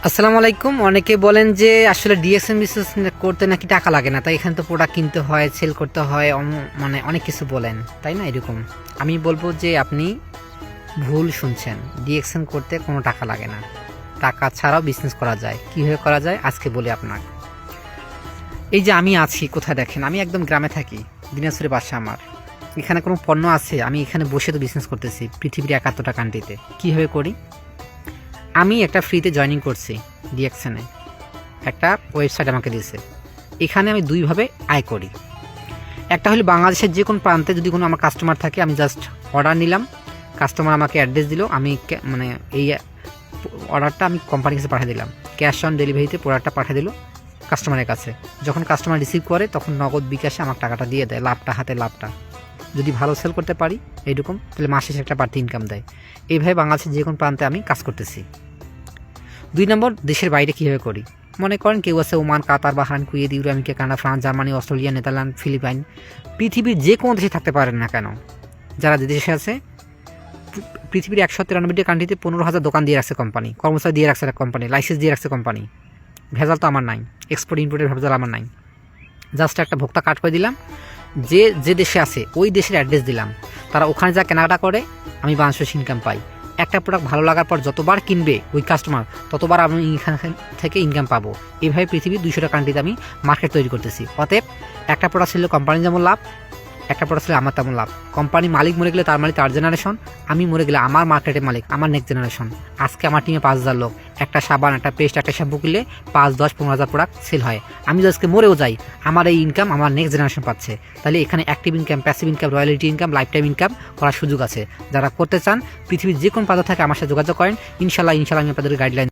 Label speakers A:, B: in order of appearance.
A: আসসালামু আলাইকুম। অনেকে বলেন যে আসলে ডিএক্সএন বিজনেস করতে নাকি টাকা লাগে না, তাই এখানে তো প্রোডাক্ট কিনতে হয়, সেল করতে হয়, মানে অনেক কিছু বলেন, তাই না? এরকম আমি বলবো যে আপনি ভুল শুনছেন। ডিএক্সএন করতে কোনো টাকা লাগে না, টাকা ছাড়াও বিজনেস করা যায়। কীভাবে করা যায় আজকে বলি আপনার। এই যে আমি আছি কোথায় দেখেন, আমি একদম গ্রামে থাকি, দিনাজপুরে বাসা আমার। এখানে কোনো পণ্য আছে, আমি এখানে বসে তো বিজনেস করতেছি পৃথিবীর 71টা কান্ট্রিতে। কীভাবে করি? আমি একটা ফ্রিতে জয়েনিং করছি ডিএক্সএনে, একটা ওয়েবসাইট আমাকে দিয়েছে। এখানে আমি দুইভাবে আয় করি। একটা হলো বাংলাদেশের যে কোনো প্রান্তে যদি কোনো আমার কাস্টমার থাকে, আমি জাস্ট অর্ডার নিলাম, কাস্টমার আমাকে অ্যাড্রেস দিল, আমি মানে এই অর্ডারটা আমি কোম্পানির কাছে পাঠিয়ে দিলাম, ক্যাশ অন ডেলিভারিতে প্রোডাক্টটা পাঠিয়ে দিল কাস্টমারের কাছে। যখন কাস্টমার রিসিভ করে তখন নগদ বিকাশে আমার টাকাটা দিয়ে দেয়, লাভটা হাতে লাভটা। যদি ভালো সেল করতে পারি এইরকম, তাহলে মাসে একটা বাড়তি ইনকাম দেয়। এইভাবে বাংলাদেশের যে কোনো প্রান্তে আমি কাজ করতেছি। 2 নম্বর, দেশের বাইরে কীভাবে করি। মনে করেন কেউ আছে Oman, Qatar, Bahrain, Kuwait, Euro, America, Canada, France, Germany, Australia, Netherland, Philippine, পৃথিবীর যে কোনো দেশে থাকতে পারেন না কেন, যারা দেশে আছে, পৃথিবীর 193টি কান্ট্রিতে 15,000 দোকান দিয়ে রাখছে কোম্পানি, কর্মচারী দিয়ে রাখছে কোম্পানি, লাইসেন্স দিয়ে রাখছে কোম্পানি। ভেজাল তো আমার নাই, এক্সপোর্ট ইম্পোর্টের ভেজাল আমার নাই। জাস্ট একটা ভোক্তা কার্ড করে দিলাম, যে যে দেশে আছে ওই দেশের অ্যাড্রেস দিলাম, তারা ওখানে যা কেনাকাটা করে আমি বাংলাদেশ ইনকাম পাই। একটা প্রোডাক্ট ভালো লাগার পর যতবার কিনবে ওই কাস্টমার, ততবার আমি এখান থেকে ইনকাম পাবো। এইভাবে পৃথিবীর 200টা কান্ট্রিতে আমি মার্কেট তৈরি করতেছি। অতএব একটা প্রোডাক্ট ছিল কোম্পানি যেমন লাভ, একটা প্রোডাক্ট ছিল আমার তেমন লাভ। কোম্পানি মালিক মরে গেলে তার মালিক তার জেনারেশন, আমি মরে গেলে আমার মার্কেটের মালিক আমার নেক্সট জেনারেশন। আজকে আমার টিমে 5,000 লোক, একটা সাবান, একটা পেস্ট, একটা শ্যাম্পু কিনলে 5, 10, 15,000 প্রোডাক্ট সেল হয়। আমি যদি আজকে মরেও যাই, আমার এই ইনকাম আমার নেক্সট জেনারেশন পাচ্ছে। তাহলে এখানে active income, passive income, royalty income, life time income করার সুযোগ আছে। যারা করতে চান পৃথিবীর যে কোনো প্রান্ত থেকে আমার সাথে যোগাযোগ করেন, ইনশাল্লাহ আমি আপনাদের গাইডলাইন